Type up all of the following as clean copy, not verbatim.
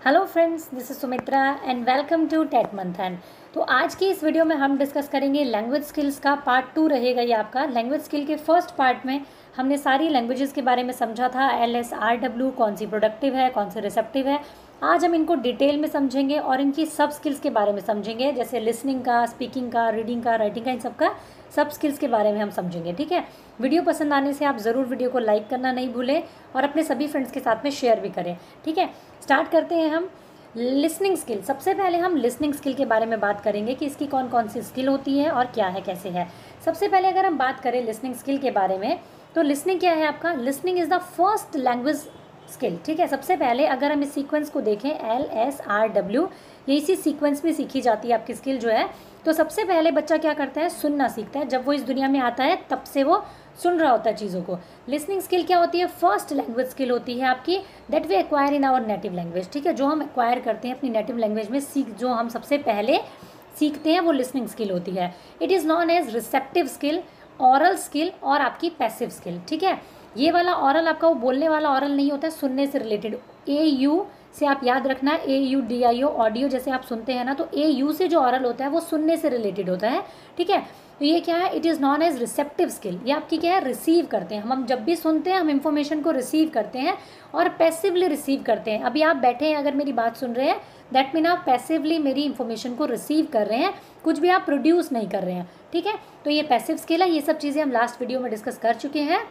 Hello friends, this is Sumitra and welcome to TET Manthan. तो आज की इस वीडियो में हम डिस्कस करेंगे लैंग्वेज स्किल्स का पार्ट 2 रहेगा ये आपका। लैंग्वेज स्किल के फर्स्ट पार्ट में हमने सारी लैंग्वेजेस के बारे में समझा था, LSRW कौन सी प्रोडक्टिव है, कौन सी रिसेप्टिव है। आज हम इनको डिटेल में समझेंगे और इनकी सब स्किल्स के बारे में समझेंगे, जैसे लिसनिंग का, स्पीकिंग का, रीडिंग का, राइटिंग का, इन सब का सब स्किल्स के बारे में हम समझेंगे। ठीक है, वीडियो पसंद आने से आप ज़रूर वीडियो को लाइक करना नहीं भूलें और अपने सभी फ्रेंड्स के साथ में शेयर भी करें। ठीक है, स्टार्ट करते हैं हम। लिसनिंग स्किल, सबसे पहले हम लिसनिंग स्किल के बारे में बात करेंगे कि इसकी कौन कौन सी स्किल होती है और क्या है, कैसे है। सबसे पहले अगर हम बात करें लिसनिंग स्किल के बारे में, तो लिसनिंग क्या है आपका? Listening is the first language skill. ठीक है, सबसे पहले अगर हम इस सीक्वेंस को देखें, LSRW, ये इसी सीक्वेंस में सीखी जाती है आपकी स्किल जो है। तो सबसे पहले बच्चा क्या करता है? सुनना सीखता है। जब वो इस दुनिया में आता है तब से वो सुन रहा होता है चीज़ों को। लिसनिंग स्किल क्या होती है? फर्स्ट लैंग्वेज स्किल होती है आपकी, that we acquire in our native language. ठीक है, जो हम एक्वायर करते हैं अपनी नेटिव लैंग्वेज में, जो हम सबसे पहले सीखते हैं वो लिसनिंग स्किल होती है। It is known as receptive skill, aural skill और आपकी पैसिव स्किल। ठीक है, ये वाला ऑरल आपका वो बोलने वाला ऑरल नहीं होता है, सुनने से रिलेटेड। AU से आप याद रखना, AUDIO, ऑडियो जैसे आप सुनते हैं ना, तो AU से जो ऑरल होता है वो सुनने से रिलेटेड होता है। ठीक है, तो ये क्या है? It is known as receptive skill. ये आपकी क्या है? रिसीव करते हैं हम जब भी सुनते हैं हम इंफॉर्मेशन को रिसीव करते हैं और पैसिवली रिसीव करते हैं। अभी आप बैठे हैं, अगर मेरी बात सुन रहे हैं, दैट मीन आप पैसिवली मेरी इंफॉर्मेशन को रिसीव कर रहे हैं, कुछ भी आप प्रोड्यूस नहीं कर रहे हैं। ठीक है, तो ये पैसिव स्किल है। ये सब चीज़ें हम लास्ट वीडियो में डिस्कस कर चुके हैं।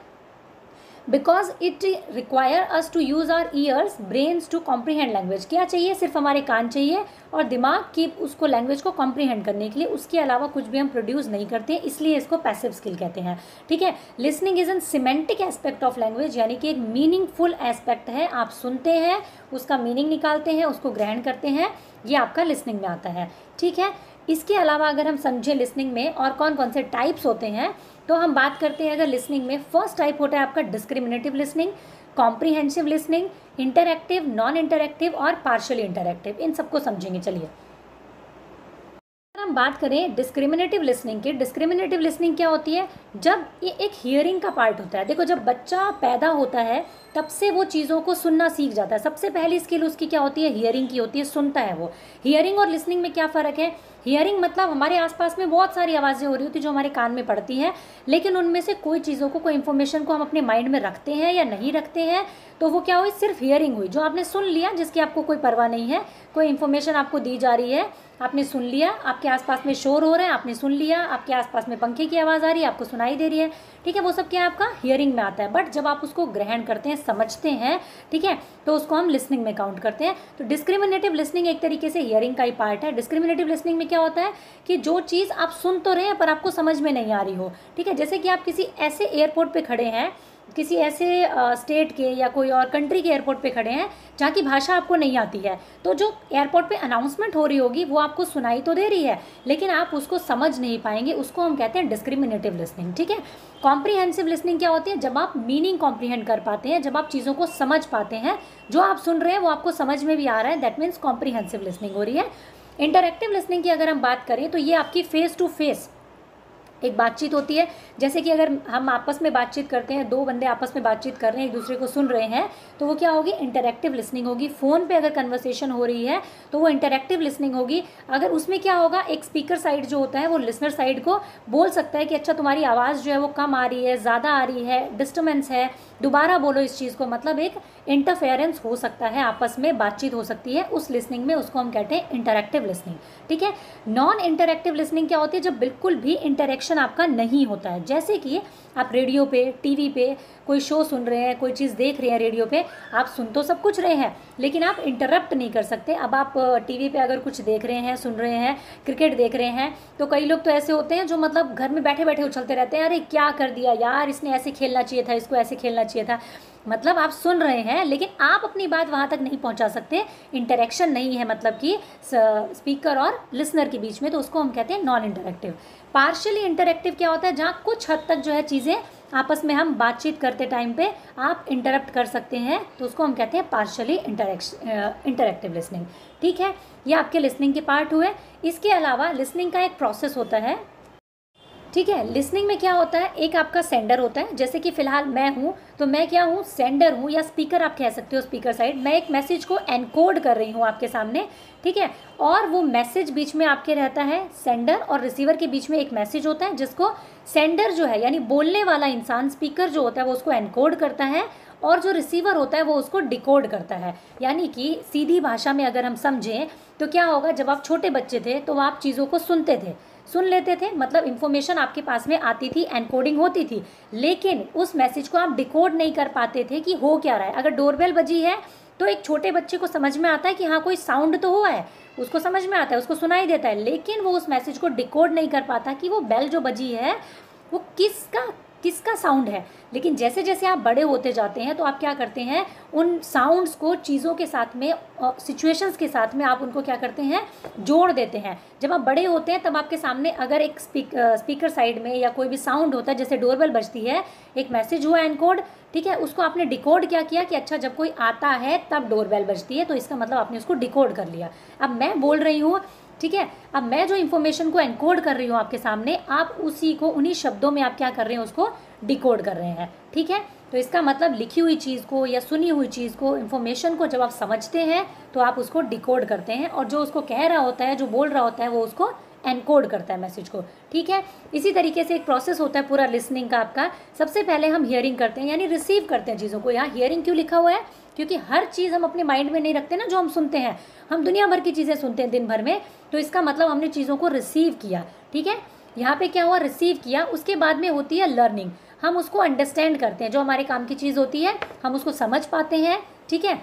Because it require us to use our ears, brains to comprehend language. क्या चाहिए? सिर्फ हमारे कान चाहिए और दिमाग की उसको लैंग्वेज को कॉम्प्रीहेंड करने के लिए। उसके अलावा कुछ भी हम प्रोड्यूस नहीं करते हैं, इसलिए इसको पैसिव स्किल कहते हैं। ठीक है, listening is an semantic aspect of language, यानी कि एक मीनिंगफुल एस्पेक्ट है। आप सुनते हैं, उसका मीनिंग निकालते हैं, उसको ग्रहण करते हैं, ये आपका लिसनिंग में आता है। ठीक है, इसके अलावा अगर हम समझें लिसनिंग में और कौन कौन से टाइप्स होते हैं, तो हम बात करते हैं अगर लिसनिंग में, फर्स्ट टाइप होता है आपका discriminative listening, comprehensive listening, interactive, non interactive और पार्शियली इंटरैक्टिव। इन सबको समझेंगे। चलिए, हम बात करें डिस्क्रिमिनेटिव लिसनिंग की। डिस्क्रिमिनेटिव लिसनिंग क्या होती है? जब ये एक हियरिंग का पार्ट होता है। देखो, जब बच्चा पैदा होता है तब से वो चीज़ों को सुनना सीख जाता है। सबसे पहली स्किल उसकी क्या होती है? हियरिंग की होती है, सुनता है वो। हियरिंग और लिसनिंग में क्या फ़र्क है? हियरिंग मतलब हमारे आसपास में बहुत सारी आवाज़ें हो रही होती है जो हमारे कान में पड़ती हैं, लेकिन उनमें से कोई चीज़ों को, कोई इन्फॉर्मेशन को हम अपने माइंड में रखते हैं या नहीं रखते हैं, तो वो क्या हुई? सिर्फ हियरिंग हुई, जो आपने सुन लिया, जिसकी आपको कोई परवाह नहीं है। कोई इन्फॉर्मेशन आपको दी जा रही है, आपने सुन लिया, आपके आसपास में शोर हो रहा है, आपने सुन लिया, आपके आसपास में पंखे की आवाज़ आ रही है, आपको सुनाई दे रही है। ठीक है, वो सब क्या है? आपका हियरिंग में आता है। बट जब आप उसको ग्रहण करते हैं, समझते हैं, ठीक है, तो उसको हम लिसनिंग में काउंट करते हैं। तो डिस्क्रिमिनेटिव लिसनिंग एक तरीके से हियरिंग का ही पार्ट है। डिस्क्रिमिनेटिव लिसनिंग में क्या होता है कि जो चीज़ आप सुन तो रहे हैं पर आपको समझ में नहीं आ रही हो। ठीक है, जैसे कि आप किसी ऐसे एयरपोर्ट पे खड़े हैं, किसी ऐसे स्टेट के या कोई और कंट्री के एयरपोर्ट पे खड़े हैं जहाँ की भाषा आपको नहीं आती है, तो जो एयरपोर्ट पे अनाउंसमेंट हो रही होगी वो आपको सुनाई तो दे रही है, लेकिन आप उसको समझ नहीं पाएंगे। उसको हम कहते हैं डिस्क्रिमिनेटिव लिसनिंग। ठीक है, कॉम्प्रीहेंसिव लिसनिंग क्या होती है? जब आप मीनिंग कॉम्प्रीहेंड कर पाते हैं, जब आप चीज़ों को समझ पाते हैं, जो आप सुन रहे हैं वो आपको समझ में भी आ रहा है, दैट मीन्स कॉम्प्रीहेंसिव लिसनिंग हो रही है। इंटरैक्टिव लिसनिंग की अगर हम बात करें तो ये आपकी फेस टू फेस एक बातचीत होती है। जैसे कि अगर हम आपस में बातचीत करते हैं, दो बंदे आपस में बातचीत कर रहे हैं, एक दूसरे को सुन रहे हैं, तो वो क्या होगी? इंटरैक्टिव लिसनिंग होगी। फ़ोन पे अगर कन्वर्सेशन हो रही है तो वो इंटरैक्टिव लिसनिंग होगी। अगर उसमें क्या होगा? एक स्पीकर साइड जो होता है वो लिसनर साइड को बोल सकता है कि अच्छा, तुम्हारी आवाज़ जो है वो कम आ रही है, ज़्यादा आ रही है, डिस्टर्बेंस है, दोबारा बोलो इस चीज़ को। मतलब एक इंटरफेरेंस हो सकता है, आपस में बातचीत हो सकती है उस लिसनिंग में, उसको हम कहते हैं इंटरैक्टिव लिसनिंग। ठीक है, नॉन इंटरैक्टिव लिसनिंग क्या होती है? जब बिल्कुल भी इंटरेक्शन आपका नहीं होता है। जैसे कि आप रेडियो पे, टीवी पे कोई शो सुन रहे हैं, कोई चीज़ देख रहे हैं रेडियो पे, आप सुन तो सब कुछ रहे हैं लेकिन आप इंटरप्ट नहीं कर सकते। अब आप टीवी पे अगर कुछ देख रहे हैं, सुन रहे हैं, क्रिकेट देख रहे हैं, तो कई लोग तो ऐसे होते हैं जो मतलब घर में बैठे बैठे उछलते रहते हैं, अरे क्या कर दिया यार, इसने ऐसे खेलना चाहिए था, इसको ऐसे खेलना चाहिए था। मतलब आप सुन रहे हैं लेकिन आप अपनी बात वहाँ तक नहीं पहुँचा सकते, इंटरेक्शन नहीं है मतलब कि स्पीकर और लिसनर के बीच में, तो उसको हम कहते हैं नॉन इंटरेक्टिव। पार्शियली इंटरेक्टिव क्या होता है? जहाँ कुछ हद तक जो है चीज़ें आपस में हम बातचीत करते टाइम पे आप इंटरप्ट कर सकते हैं, तो उसको हम कहते हैं पार्शियली इंटरेक्टिव लिसनिंग। ठीक है, ये आपके लिसनिंग के पार्ट हुए। इसके अलावा लिसनिंग का एक प्रोसेस होता है। ठीक है। लिसनिंग में क्या होता है, एक आपका सेंडर होता है, जैसे कि फिलहाल मैं हूँ तो मैं क्या हूँ, सेंडर हूँ या स्पीकर आप कह सकते हो, स्पीकर साइड। मैं एक मैसेज को एनकोड कर रही हूँ आपके सामने, ठीक है। और वो मैसेज बीच में आपके रहता है, सेंडर और रिसीवर के बीच में एक मैसेज होता है जिसको सेंडर जो है यानी बोलने वाला इंसान, स्पीकर जो होता है वो उसको एनकोड करता है, और जो रिसीवर होता है वो उसको डिकोड करता है। यानी कि सीधी भाषा में अगर हम समझें तो क्या होगा, जब आप छोटे बच्चे थे तो आप चीज़ों को सुनते थे, सुन लेते थे, मतलब इन्फॉर्मेशन आपके पास में आती थी, एनकोडिंग होती थी, लेकिन उस मैसेज को आप डिकोड नहीं कर पाते थे कि हो क्या रहा है। अगर डोरबेल बजी है तो एक छोटे बच्चे को समझ में आता है कि हाँ कोई साउंड तो हुआ है, उसको समझ में आता है, उसको सुनाई देता है, लेकिन वो उस मैसेज को डिकोड नहीं कर पाता कि वो बेल जो बजी है वो किसका साउंड है। लेकिन जैसे जैसे आप बड़े होते जाते हैं तो आप क्या करते हैं, उन साउंड्स को चीज़ों के साथ में, सिचुएशंस के साथ में आप उनको क्या करते हैं, जोड़ देते हैं। जब आप बड़े होते हैं तब आपके सामने अगर एक स्पीकर साइड में या कोई भी साउंड होता है, जैसे डोरबेल बजती है, एक मैसेज हुआ एनकोड, ठीक है, उसको आपने डिकोड क्या किया कि अच्छा जब कोई आता है तब डोरबेल बजती है, तो इसका मतलब आपने उसको डिकोड कर लिया। अब मैं बोल रही हूँ, ठीक है, अब मैं जो इन्फॉर्मेशन को एनकोड कर रही हूँ आपके सामने, आप उसी को उन्हीं शब्दों में आप क्या कर रहे हैं, उसको डिकोड कर रहे हैं, ठीक है। तो इसका मतलब लिखी हुई चीज़ को या सुनी हुई चीज़ को, इन्फॉर्मेशन को जब आप समझते हैं तो आप उसको डिकोड करते हैं, और जो उसको कह रहा होता है, जो बोल रहा होता है, वो उसको एनकोड करता है मैसेज को, ठीक है। इसी तरीके से एक प्रोसेस होता है पूरा लिसनिंग का आपका। सबसे पहले हम हियरिंग करते हैं, यानी रिसीव करते हैं चीज़ों को। यहाँ हियरिंग क्यों लिखा हुआ है, क्योंकि हर चीज़ हम अपने माइंड में नहीं रखते ना, जो हम सुनते हैं, हम दुनिया भर की चीज़ें सुनते हैं दिन भर में, तो इसका मतलब हमने चीज़ों को रिसीव किया, ठीक है। यहाँ पे क्या हुआ, रिसीव किया, उसके बाद में होती है लर्निंग। हम उसको अंडरस्टैंड करते हैं, जो हमारे काम की चीज़ होती है हम उसको समझ पाते हैं, ठीक है,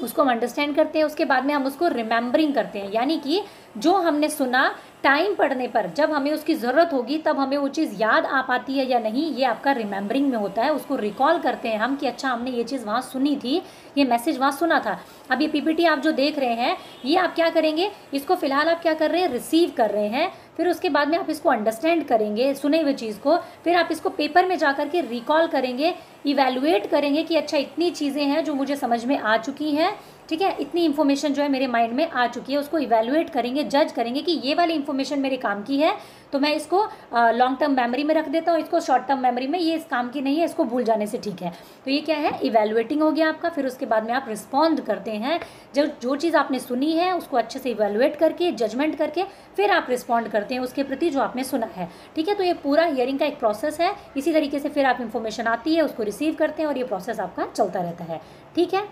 उसको हम अंडरस्टैंड करते हैं। उसके बाद में हम उसको रिमेंबरिंग करते हैं, यानी कि जो हमने सुना, टाइम पड़ने पर जब हमें उसकी ज़रूरत होगी तब हमें वो चीज़ याद आ पाती है या नहीं, ये आपका रिमेंबरिंग में होता है। उसको रिकॉल करते हैं हम कि अच्छा हमने ये चीज़ वहाँ सुनी थी, ये मैसेज वहाँ सुना था। अब ये पीपीटी आप जो देख रहे हैं, ये आप क्या करेंगे, इसको फिलहाल आप क्या कर रहे हैं, रिसीव कर रहे हैं, फिर उसके बाद में आप इसको अंडरस्टैंड करेंगे सुने हुए चीज़ को, फिर आप इसको पेपर में जा कर के रिकॉल करेंगे, इवैल्यूएट करेंगे कि अच्छा इतनी चीज़ें हैं जो मुझे समझ में आ चुकी हैं, ठीक है, इतनी इन्फॉर्मेशन जो है मेरे माइंड में आ चुकी है, उसको इवैल्यूएट करेंगे, जज करेंगे कि ये वाली इन्फॉर्मेशन मेरे काम की है तो मैं इसको लॉन्ग टर्म मेमोरी में रख देता हूँ, इसको शॉर्ट टर्म मेमोरी में, ये इस काम की नहीं है, इसको भूल जाने से ठीक है। तो ये क्या है, इवैल्यूएटिंग हो गया आपका। फिर उसके बाद में आप रिस्पॉन्ड करते हैं, जो चीज़ आपने सुनी है उसको अच्छे से इवैल्यूएट करके, जजमेंट करके, फिर आप रिस्पॉन्ड करते हैं उसके प्रति जो आपने सुना है, ठीक है। तो ये पूरा हियरिंग का एक प्रोसेस है। इसी तरीके से फिर आप इन्फॉर्मेशन आती है, उसको रिसीव करते हैं और ये प्रोसेस आपका चलता रहता है, ठीक है।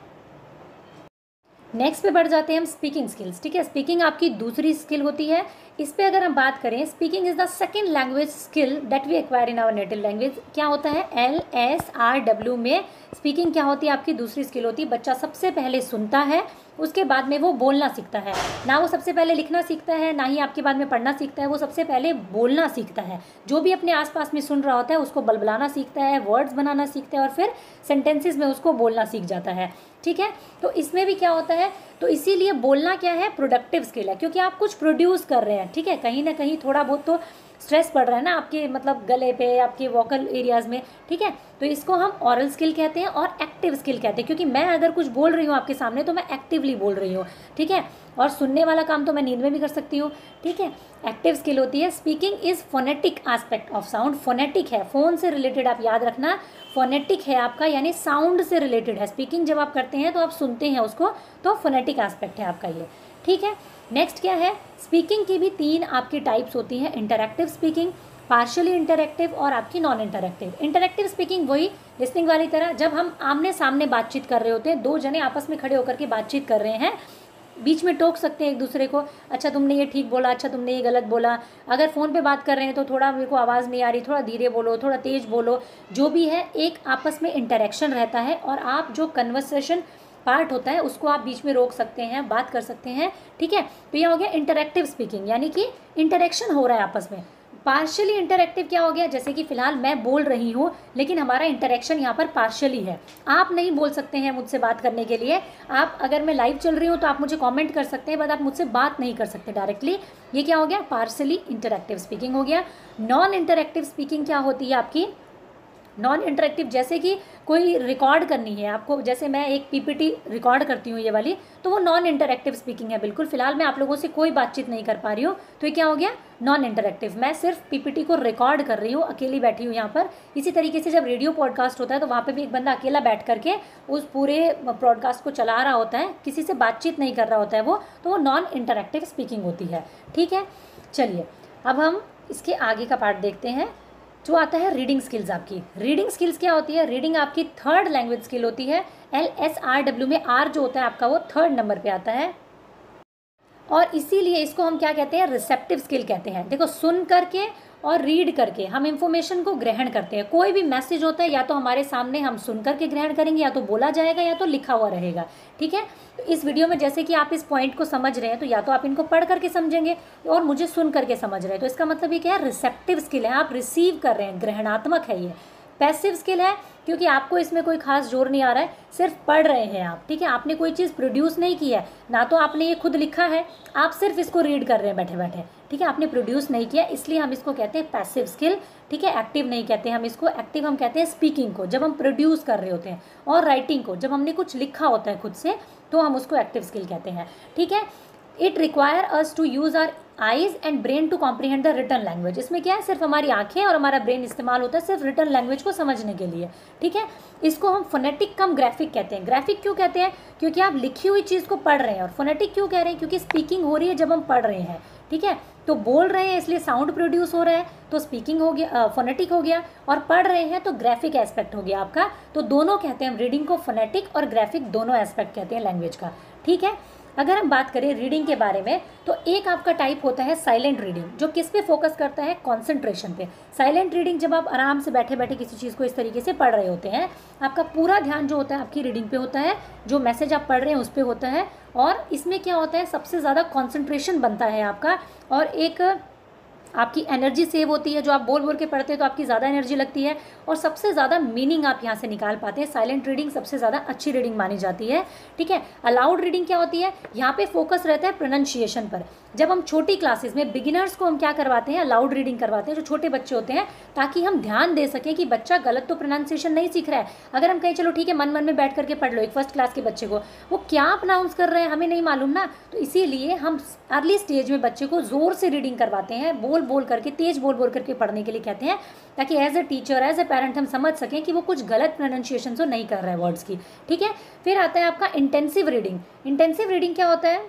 नेक्स्ट पे बढ़ जाते हैं हम स्पीकिंग स्किल्स, ठीक है। स्पीकिंग आपकी दूसरी स्किल होती है। इस पे अगर हम बात करें, speaking is the second language skill that we acquire in our native language. क्या होता है, LSRW में स्पीकिंग क्या होती है, आपकी दूसरी स्किल होती है। बच्चा सबसे पहले सुनता है, उसके बाद में वो बोलना सीखता है। ना वो सबसे पहले लिखना सीखता है, ना ही आपके बाद में पढ़ना सीखता है, वो सबसे पहले बोलना सीखता है। जो भी अपने आसपास में सुन रहा होता है उसको बलबलाना सीखता है, वर्ड्स बनाना सीखता है, और फिर सेंटेंसेस में उसको बोलना सीख जाता है, ठीक है। तो इसमें भी क्या होता है, तो इसीलिए बोलना क्या है, प्रोडक्टिव स्किल है, क्योंकि आप कुछ प्रोड्यूस कर रहे हैं, ठीक है। कहीं ना कहीं थोड़ा बहुत तो स्ट्रेस पड़ रहा है ना आपके, मतलब गले पे, आपके वोकल एरियाज़ में, ठीक है। तो इसको हम ऑरल स्किल कहते हैं और एक्टिव स्किल कहते हैं, क्योंकि मैं अगर कुछ बोल रही हूँ आपके सामने तो मैं एक्टिवली बोल रही हूँ, ठीक है। और सुनने वाला काम तो मैं नींद में भी कर सकती हूँ, ठीक है। एक्टिव स्किल होती है, speaking is phonetic aspect of sound. Phonetic है, फ़ोन से रिलेटेड, आप याद रखना, फोनेटिक है आपका, यानी साउंड से रिलेटेड है। स्पीकिंग जब आप करते हैं तो आप सुनते हैं उसको, तो फोनेटिक एस्पेक्ट है आपका ये, ठीक है। नेक्स्ट क्या है, स्पीकिंग की भी 3 आपकी टाइप्स होती हैं, इंटरैक्टिव स्पीकिंग, पार्शियली इंटरैक्टिव और आपकी नॉन इंटरैक्टिव। इंटरैक्टिव स्पीकिंग वही लिसनिंग वाली तरह, जब हम आमने सामने बातचीत कर रहे होते हैं, 2 जने आपस में खड़े होकर के बातचीत कर रहे हैं, बीच में टोक सकते हैं एक दूसरे को, अच्छा तुमने ये ठीक बोला, अच्छा तुमने ये गलत बोला। अगर फ़ोन पे बात कर रहे हैं तो थोड़ा मेरे को आवाज़ नहीं आ रही, थोड़ा धीरे बोलो, थोड़ा तेज़ बोलो, जो भी है एक आपस में इंटरेक्शन रहता है, और आप जो कन्वर्सेशन पार्ट होता है उसको आप बीच में रोक सकते हैं, बात कर सकते हैं, ठीक है। तो यह हो गया इंटरैक्टिव स्पीकिंग, यानी कि इंटरेक्शन हो रहा है आपस में। पार्शियली इंटरैक्टिव क्या हो गया, जैसे कि फिलहाल मैं बोल रही हूँ लेकिन हमारा इंटरेक्शन यहाँ पर पार्शियली है। आप नहीं बोल सकते हैं मुझसे बात करने के लिए, आप अगर मैं लाइव चल रही हूँ तो आप मुझे कमेंट कर सकते हैं, बट आप मुझसे बात नहीं कर सकते डायरेक्टली। ये क्या हो गया, पार्शियली इंटरैक्टिव स्पीकिंग हो गया। नॉन इंटरैक्टिव स्पीकिंग क्या होती है आपकी, नॉन इंटरेक्टिव जैसे कि कोई रिकॉर्ड करनी है आपको, जैसे मैं एक पीपीटी रिकॉर्ड करती हूँ ये वाली, तो वो नॉन इंटरेक्टिव स्पीकिंग है। बिल्कुल फिलहाल मैं आप लोगों से कोई बातचीत नहीं कर पा रही हूँ, तो ये क्या हो गया, नॉन इंटरेक्टिव। मैं सिर्फ पीपीटी को रिकॉर्ड कर रही हूँ, अकेली बैठी हूँ यहाँ पर। इसी तरीके से जब रेडियो पॉडकास्ट होता है तो वहाँ पर भी एक बंदा अकेला बैठ करके उस पूरे पॉडकास्ट को चला रहा होता है, किसी से बातचीत नहीं कर रहा होता है वो, तो वो नॉन इंटरेक्टिव स्पीकिंग होती है। ठीक है, चलिए अब हम इसके आगे का पार्ट देखते हैं जो आता है रीडिंग स्किल्स। आपकी रीडिंग स्किल्स क्या होती है, रीडिंग आपकी थर्ड लैंग्वेज स्किल होती है। LSRW में R जो होता है आपका वो थर्ड नंबर पे आता है, और इसीलिए इसको हम क्या कहते हैं, रिसेप्टिव स्किल कहते हैं। देखो, सुन करके और रीड करके हम इंफॉर्मेशन को ग्रहण करते हैं। कोई भी मैसेज होता है या तो हमारे सामने हम सुन करके ग्रहण करेंगे, या तो बोला जाएगा, या तो लिखा हुआ रहेगा। ठीक है, तो इस वीडियो में जैसे कि आप इस पॉइंट को समझ रहे हैं, तो या तो आप इनको पढ़ करके समझेंगे और मुझे सुन करके समझ रहे हैं, तो इसका मतलब ये क्या है, रिसेप्टिव स्किल है, आप रिसीव कर रहे हैं, ग्रहणात्मक है ये। पैसिव स्किल है क्योंकि आपको इसमें कोई खास जोर नहीं आ रहा है, सिर्फ पढ़ रहे हैं आप। ठीक है, आपने कोई चीज़ प्रोड्यूस नहीं की है, ना तो आपने ये खुद लिखा है, आप सिर्फ इसको रीड कर रहे हैं बैठे बैठे। ठीक है, आपने प्रोड्यूस नहीं किया, इसलिए हम इसको कहते हैं पैसिव स्किल। ठीक है, एक्टिव नहीं कहते हम इसको, एक्टिव हम कहते हैं स्पीकिंग को, जब हम प्रोड्यूस कर रहे होते हैं, और राइटिंग को, जब हमने कुछ लिखा होता है खुद से, तो हम उसको एक्टिव स्किल कहते हैं। ठीक है, it require us to use our eyes and brain to comprehend the written language. इसमें क्या है, सिर्फ हमारी आंखें और हमारा ब्रेन इस्तेमाल होता है सिर्फ रिटन लैंग्वेज को समझने के लिए। ठीक है, इसको हम फोनेटिक कम ग्राफिक कहते हैं। ग्राफिक क्यों कहते हैं, क्योंकि आप लिखी हुई चीज़ को पढ़ रहे हैं। और फोनेटिक क्यों कह रहे हैं, क्योंकि स्पीकिंग हो रही है जब हम पढ़ रहे हैं। ठीक है, तो बोल रहे हैं इसलिए साउंड प्रोड्यूस हो रहा है, तो स्पीकिंग हो गया, फोनेटिक हो गया, और पढ़ रहे हैं तो ग्राफिक एस्पेक्ट हो गया आपका। तो दोनों कहते हैं हम, रीडिंग को फोनेटिक और ग्राफिक दोनों एस्पेक्ट कहते हैं लैंग्वेज का। ठीक है, अगर हम बात करें रीडिंग के बारे में, तो एक आपका टाइप होता है साइलेंट रीडिंग, जो किस पे फोकस करता है, कंसंट्रेशन पे। साइलेंट रीडिंग जब आप आराम से बैठे बैठे किसी चीज़ को इस तरीके से पढ़ रहे होते हैं, आपका पूरा ध्यान जो होता है आपकी रीडिंग पे होता है, जो मैसेज आप पढ़ रहे हैं उस पर होता है, और इसमें क्या होता है, सबसे ज़्यादा कॉन्सेंट्रेशन बनता है आपका, और एक आपकी एनर्जी सेव होती है। जो आप बोल बोल के पढ़ते हैं तो आपकी ज़्यादा एनर्जी लगती है, और सबसे ज़्यादा मीनिंग आप यहाँ से निकाल पाते हैं। साइलेंट रीडिंग सबसे ज़्यादा अच्छी रीडिंग मानी जाती है। ठीक है, अलाउड रीडिंग क्या होती है, यहाँ पे फोकस रहता है प्रोनाउंसिएशन पर। जब हम छोटी क्लासेस में बिगिनर्स को हम क्या करवाते हैं, अलाउड रीडिंग करवाते हैं, जो छोटे बच्चे होते हैं, ताकि हम ध्यान दे सकें कि बच्चा गलत तो प्रोनाउंसिएशन नहीं सीख रहा है। अगर हम कहें चलो ठीक है मन मन में बैठ करके पढ़ लो, एक फर्स्ट क्लास के बच्चे को वो क्या प्रोनाउंस कर रहे हैं हमें नहीं मालूम ना, तो इसीलिए हम अर्ली स्टेज में बच्चे को ज़ोर से रीडिंग करवाते हैं, बोल बोल करके, तेज बोल बोल करके पढ़ने के लिए कहते हैं, ताकि as a teacher, as a parent हम समझ सकें कि वो कुछ गलत प्रोनाउंसिएशन तो नहीं कर रहा है वर्ड्स की। ठीक है, फिर आता है आपका इंटेंसिव रीडिंग। इंटेंसिव रीडिंग क्या होता है,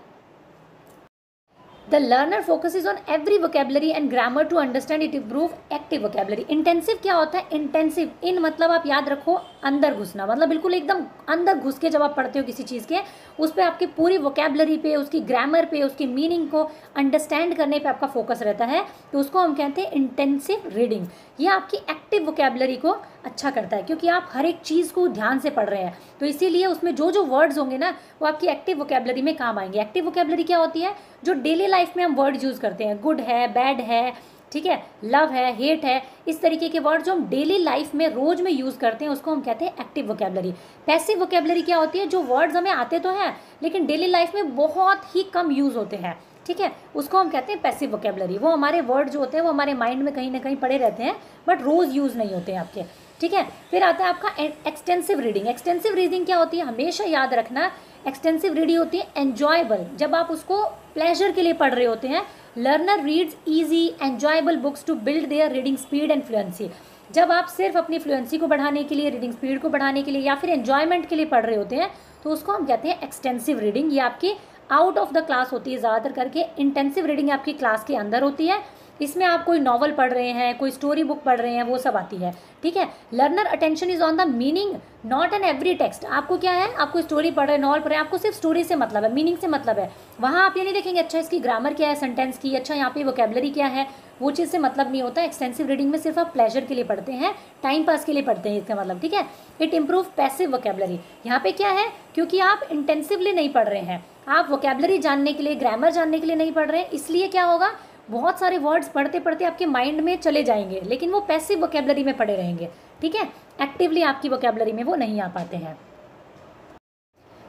The learner focuses on every vocabulary and grammar to understand it, improve active vocabulary. Intensive क्या होता है, इंटेंसिव इन मतलब आप याद रखो अंदर घुसना, मतलब बिल्कुल एकदम अंदर घुस के जब आप पढ़ते हो किसी चीज़ के, उस पर आपकी पूरी वोकेबलरी पे, उसकी ग्रामर पे, उसकी मीनिंग को अंडरस्टैंड करने पे आपका फोकस रहता है, तो उसको हम कहते हैं इंटेंसिव रीडिंग। ये आपकी एक्टिव वोकेबलरी को अच्छा करता है, क्योंकि आप हर एक चीज़ को ध्यान से पढ़ रहे हैं, तो इसीलिए उसमें जो जो वर्ड्स होंगे ना वो आपकी एक्टिव वोकेबलरी में काम आएंगे। एक्टिव वोकेबलरी क्या होती है, जो डेली लाइफ में हम वर्ड यूज़ करते हैं, गुड है, बैड है, ठीक है, लव है, हेट है, इस तरीके के वर्ड जो हम डेली लाइफ में रोज में यूज़ करते हैं उसको हम कहते हैं एक्टिव वोकेबलरी। पैसिव वोकेबलरी क्या होती है, जो वर्ड्स हमें आते तो हैं लेकिन डेली लाइफ में बहुत ही कम यूज़ होते हैं, ठीक है, उसको हम कहते हैं पैसिव वोकेबलरी। वो हमारे वर्ड जो होते हैं वो हमारे माइंड में कहीं ना कहीं पड़े रहते हैं बट रोज़ यूज़ नहीं होते हैं आपके, ठीक है। फिर आता है आपका एक्सटेंसिव रीडिंग। एक्सटेंसिव रीडिंग क्या होती है, हमेशा याद रखना, एक्सटेंसिव रीडिंग होती है एन्जॉयबल, जब आप उसको प्लेजर के लिए पढ़ रहे होते हैं। Learner reads easy enjoyable books to build their reading speed and fluency. जब आप सिर्फ अपनी फ्लुएंसी को बढ़ाने के लिए, रीडिंग स्पीड को बढ़ाने के लिए या फिर एन्जॉयमेंट के लिए पढ़ रहे होते हैं तो उसको हम कहते हैं एक्सटेंसिव रीडिंग। ये आपकी आउट ऑफ द क्लास होती है ज़्यादातर करके। इंटेंसिव रीडिंग आपकी क्लास के अंदर होती है, इसमें आप कोई नॉवल पढ़ रहे हैं, कोई स्टोरी बुक पढ़ रहे हैं, वो सब आती है, ठीक है। Learner attention is on the meaning not an every text. आपको क्या है, आपको स्टोरी पढ़ रहे हैं, नॉवल पढ़ रहे हैं, आपको सिर्फ स्टोरी से मतलब है, मीनिंग से मतलब है। वहाँ आप ये नहीं देखेंगे अच्छा इसकी ग्रामर क्या है सेंटेंस की, अच्छा यहाँ पे वोकेबलरी क्या है, वो चीज़ से मतलब नहीं होता। एक्सटेंसिव रीडिंग में सिर्फ आप प्लेजर के लिए पढ़ते हैं, टाइम पास के लिए पढ़ते हैं, इसका मतलब, ठीक है। It improve passive vocabulary. यहाँ पे क्या है, क्योंकि आप इंटेंसिवली नहीं पढ़ रहे हैं, आप वोकेबलरी जानने के लिए, ग्रामर जानने के लिए नहीं पढ़ रहे हैं, इसलिए क्या होगा, बहुत सारे वर्ड्स पढ़ते पढ़ते आपके माइंड में चले जाएंगे लेकिन वो पैसिव वोकेबलरी में पड़े रहेंगे, ठीक है। एक्टिवली आपकी वोकेबलरी में वो नहीं आ पाते हैं।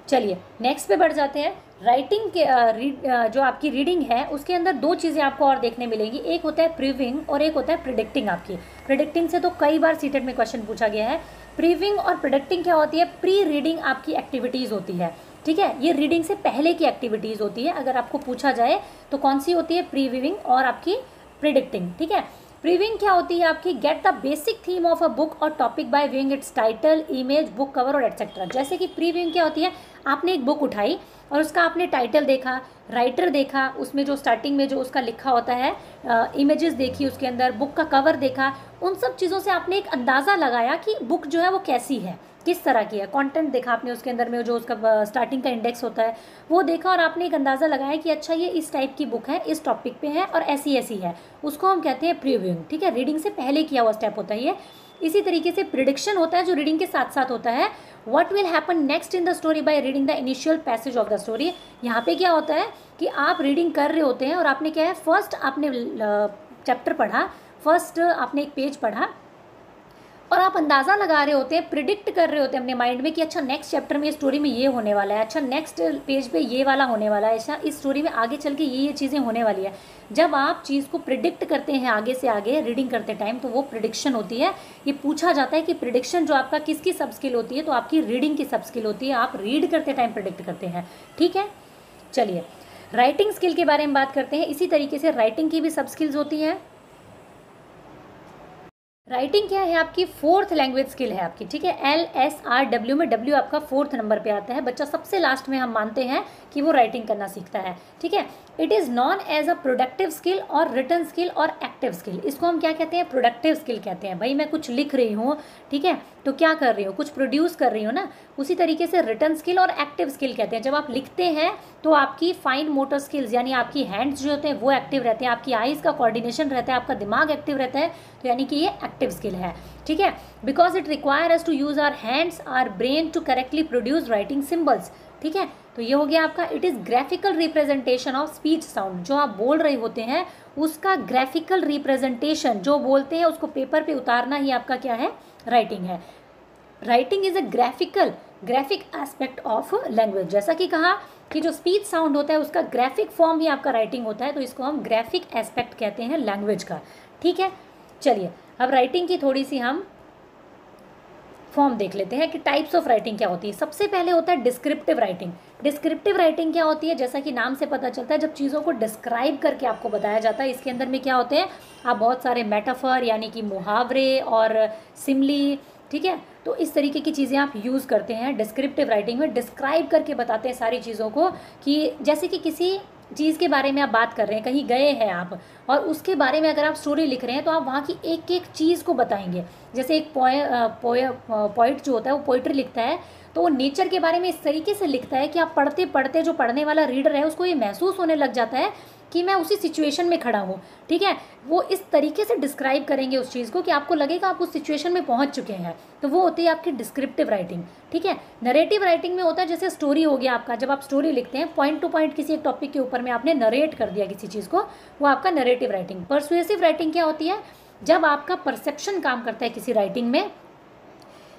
चलिए नेक्स्ट पे बढ़ जाते हैं। राइटिंग के जो आपकी रीडिंग है उसके अंदर दो चीज़ें आपको और देखने मिलेंगी, एक होता है प्रीविंग और एक होता है प्रिडिक्टिंग। आपकी प्रिडिक्टिंग से तो कई बार सीटेट में क्वेश्चन पूछा गया है। प्रीविंग और प्रिडिक्टिंग क्या होती है? प्री रीडिंग आपकी एक्टिविटीज़ होती है, ठीक है, ये रीडिंग से पहले की एक्टिविटीज़ होती है। अगर आपको पूछा जाए तो कौन सी होती है? प्रीविंग और आपकी प्रिडिक्टिंग, ठीक है। प्रीविंग क्या होती है आपकी? Get the basic theme of a book और topic by viewing its title, image, book cover और एटसेट्रा। जैसे कि प्रीविंग क्या होती है? आपने एक बुक उठाई और उसका आपने टाइटल देखा, राइटर देखा, उसमें जो स्टार्टिंग में जो उसका लिखा होता है, इमेजेस देखी उसके अंदर, बुक का कवर देखा, उन सब चीज़ों से आपने एक अंदाज़ा लगाया कि बुक जो है वो कैसी है, किस तरह की है। कंटेंट देखा आपने उसके अंदर में, जो उसका स्टार्टिंग का इंडेक्स होता है वो देखा और आपने एक अंदाज़ा लगाया कि अच्छा ये इस टाइप की बुक है, इस टॉपिक पे है और ऐसी ऐसी है। उसको हम कहते हैं प्रीव्यूइंग, ठीक है। रीडिंग से पहले किया हुआ स्टेप होता है ये। इसी तरीके से प्रिडिक्शन होता है जो रीडिंग के साथ साथ होता है। What will happen next in the story by reading the initial passage of the story. यहाँ पे क्या होता है कि आप रीडिंग कर रहे होते हैं और आपने क्या है, फर्स्ट आपने चैप्टर पढ़ा, फर्स्ट आपने एक पेज पढ़ा और आप अंदाज़ा लगा रहे होते हैं, प्रिडिक्ट कर रहे होते हैं अपने माइंड में कि अच्छा नेक्स्ट चैप्टर में स्टोरी में ये होने वाला है, अच्छा नेक्स्ट पेज पे ये वाला होने वाला है, अच्छा इस स्टोरी में आगे चल के ये चीज़ें होने वाली है। जब आप चीज़ को प्रिडिक्ट करते हैं आगे से आगे रीडिंग करते टाइम, तो वो प्रिडिक्शन होती है। ये पूछा जाता है कि प्रिडिक्शन जो आपका किसकी सब स्किल होती है, तो आपकी रीडिंग की सब स्किल होती है। आप रीड करते टाइम प्रिडिक्ट करते हैं, ठीक है। चलिए राइटिंग स्किल के बारे में बात करते हैं। इसी तरीके से राइटिंग की भी सब स्किल्स होती हैं। राइटिंग क्या है आपकी? फोर्थ लैंग्वेज स्किल है आपकी, ठीक है। LSRW में W आपका फोर्थ नंबर पे आता है। बच्चा सबसे लास्ट में हम मानते हैं कि वो राइटिंग करना सीखता है, ठीक है। It is known as a productive skill और रिटन स्किल और एक्टिव स्किल। इसको हम क्या कहते हैं? प्रोडक्टिव स्किल कहते हैं। भाई मैं कुछ लिख रही हूँ, ठीक है, तो क्या कर रही हूँ? कुछ प्रोड्यूस कर रही हूँ ना। उसी तरीके से रिटन स्किल और एक्टिव स्किल कहते हैं। जब आप लिखते हैं तो आपकी फाइन मोटर स्किल्स यानी आपकी हैंड्स जो होते हैं वो एक्टिव रहते हैं, आपकी आईज का कोऑर्डिनेशन रहता है, आपका दिमाग एक्टिव रहता है, तो यानी कि ये एक्टिव स्किल है, ठीक है। Because it require us to use our hands, our brain to correctly produce writing symbols, ठीक है। तो ये हो गया आपका। It is graphical representation of speech sound. जो आप बोल रहे होते हैं उसका ग्राफिकल रिप्रेजेंटेशन, जो बोलते हैं उसको पेपर पे उतारना ही आपका क्या है? राइटिंग है। Writing is a graphic aspect of language. जैसा कि कहा कि जो स्पीच साउंड होता है उसका ग्राफिक फॉर्म ही आपका राइटिंग होता है, तो इसको हम ग्राफिक एस्पेक्ट कहते हैं लैंग्वेज का, ठीक है। चलिए अब राइटिंग की थोड़ी सी हम फॉर्म देख लेते हैं कि टाइप्स ऑफ राइटिंग क्या होती है। सबसे पहले होता है डिस्क्रिप्टिव राइटिंग। डिस्क्रिप्टिव राइटिंग क्या होती है? जैसा कि नाम से पता चलता है, जब चीज़ों को डिस्क्राइब करके आपको बताया जाता है। इसके अंदर में क्या होते हैं? आप बहुत सारे मेटाफर यानी कि मुहावरे और सिमली, ठीक है, तो इस तरीके की चीज़ें आप यूज़ करते हैं डिस्क्रिप्टिव राइटिंग में। डिस्क्राइब करके बताते हैं सारी चीज़ों को, कि जैसे कि किसी चीज़ के बारे में आप बात कर रहे हैं, कहीं गए हैं आप और उसके बारे में अगर आप स्टोरी लिख रहे हैं तो आप वहाँ की एक एक चीज़ को बताएंगे। जैसे एक पोइट जो होता है वो पोइट्री लिखता है तो वो नेचर के बारे में इस तरीके से लिखता है कि आप पढ़ते पढ़ते जो पढ़ने वाला रीडर है उसको ये महसूस होने लग जाता है कि मैं उसी सिचुएशन में खड़ा हूँ, ठीक है। वो इस तरीके से डिस्क्राइब करेंगे उस चीज़ को कि आपको लगेगा आप उस सिचुएशन में पहुँच चुके हैं। तो वो होती है आपकी डिस्क्रिप्टिव राइटिंग, ठीक है। नरेटिव राइटिंग में होता है जैसे स्टोरी हो गया आपका, जब आप स्टोरी लिखते हैं पॉइंट टू पॉइंट किसी एक टॉपिक के ऊपर में आपने नरेट कर दिया किसी चीज़ को, वो आपका नरेटिव राइटिंग। पर्सुएसिव राइटिंग क्या होती है? जब आपका परसेप्शन काम करता है किसी राइटिंग में,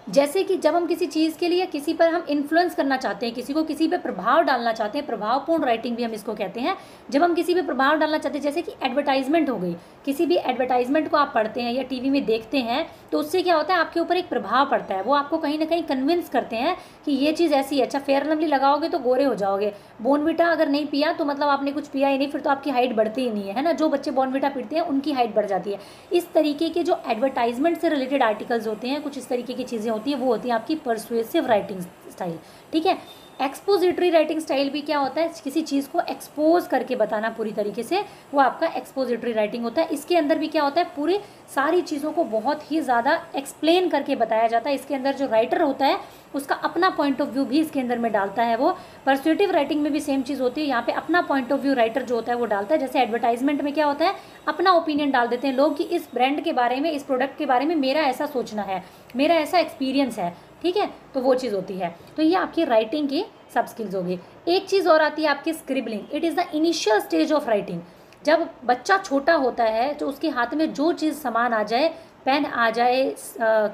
जैसे कि जब हम किसी चीज़ के लिए किसी पर हम इन्फ्लुएंस करना चाहते हैं, किसी को किसी पे प्रभाव डालना चाहते हैं, प्रभावपूर्ण राइटिंग भी हम इसको कहते हैं। जब हम किसी पे प्रभाव डालना चाहते हैं, जैसे कि एडवर्टाइजमेंट हो गई, किसी भी एडवर्टाइजमेंट को आप पढ़ते हैं या टीवी में देखते हैं तो उससे क्या होता है? आपके ऊपर एक प्रभाव पड़ता है। वो आपको कहीं ना कहीं कन्विंस करते हैं कि ये चीज़ ऐसी है। अच्छा फेयर लवली लगाओगे तो गोरे हो जाओगे, बोर्नविटा अगर नहीं पिया तो मतलब आपने कुछ पिया ही नहीं, फिर तो आपकी हाइट बढ़ती ही नहीं है ना। जो बच्चे बोर्नविटा पीते हैं उनकी हाइट बढ़ जाती है। इस तरीके के जो एडवर्टाइजमेंट से रिलेटेड आर्टिकल्स होते हैं, कुछ इस तरीके की चीज़ें होती हैं, वो होती है आपकी परसुएसिव राइटिंग स्टाइल, ठीक है। एक्सपोजिटरी राइटिंग स्टाइल भी क्या होता है? किसी चीज़ को एक्सपोज करके बताना पूरी तरीके से, वो आपका एक्सपोजिटरी राइटिंग होता है। इसके अंदर भी क्या होता है? पूरी सारी चीज़ों को बहुत ही ज़्यादा एक्सप्लेन करके बताया जाता है। इसके अंदर जो राइटर होता है उसका अपना पॉइंट ऑफ व्यू भी इसके अंदर में डालता है। वो पर्सुएटिव राइटिंग में भी सेम चीज़ होती है, यहाँ पे अपना पॉइंट ऑफ व्यू राइटर जो होता है वो डालता है। जैसे एडवर्टाइजमेंट में क्या होता है? अपना ओपिनियन डाल देते हैं लोग कि इस ब्रांड के बारे में, इस प्रोडक्ट के बारे में मेरा ऐसा सोचना है, मेरा ऐसा एक्सपीरियंस है, ठीक है, तो वो चीज़ होती है। तो ये आपकी राइटिंग की सब स्किल्स होगी। एक चीज़ और आती है आपकी scribbling. It is the initial stage of writing. जब बच्चा छोटा होता है तो उसके हाथ में जो चीज़ सामान आ जाए, पेन आ जाए,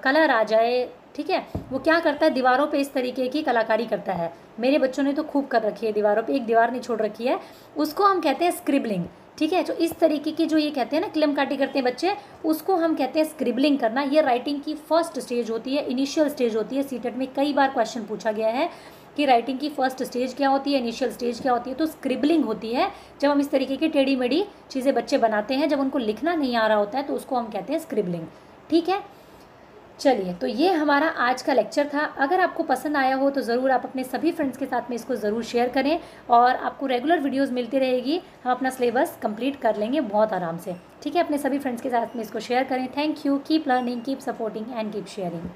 कलर आ जाए, ठीक है। वो क्या करता है, दीवारों पे इस तरीके की कलाकारी करता है। मेरे बच्चों ने तो खूब कर रखी है दीवारों पे, एक दीवार नहीं छोड़ रखी है। उसको हम कहते हैं स्क्रिबलिंग, ठीक है। जो इस तरीके की जो ये कहते हैं ना कलम काटी करते हैं बच्चे, उसको हम कहते हैं स्क्रिबलिंग करना। ये राइटिंग की फर्स्ट स्टेज होती है, इनिशियल स्टेज होती है। सीटेट में कई बार क्वेश्चन पूछा गया है कि राइटिंग की फर्स्ट स्टेज क्या होती है, इनिशियल स्टेज क्या होती है। तो स्क्रिबलिंग होती है जब हम इस तरीके की टेढ़ी मेढ़ी चीज़ें बच्चे बनाते हैं, जब उनको लिखना नहीं आ रहा होता है, तो उसको हम कहते हैं स्क्रिबलिंग, ठीक है। चलिए, तो ये हमारा आज का लेक्चर था। अगर आपको पसंद आया हो तो ज़रूर आप अपने सभी फ्रेंड्स के साथ में इसको ज़रूर शेयर करें, और आपको रेगुलर वीडियोस मिलती रहेगी। हम अपना सिलेबस कंप्लीट कर लेंगे बहुत आराम से, ठीक है। अपने सभी फ्रेंड्स के साथ में इसको शेयर करें। Thank you. Keep learning, keep supporting and keep sharing.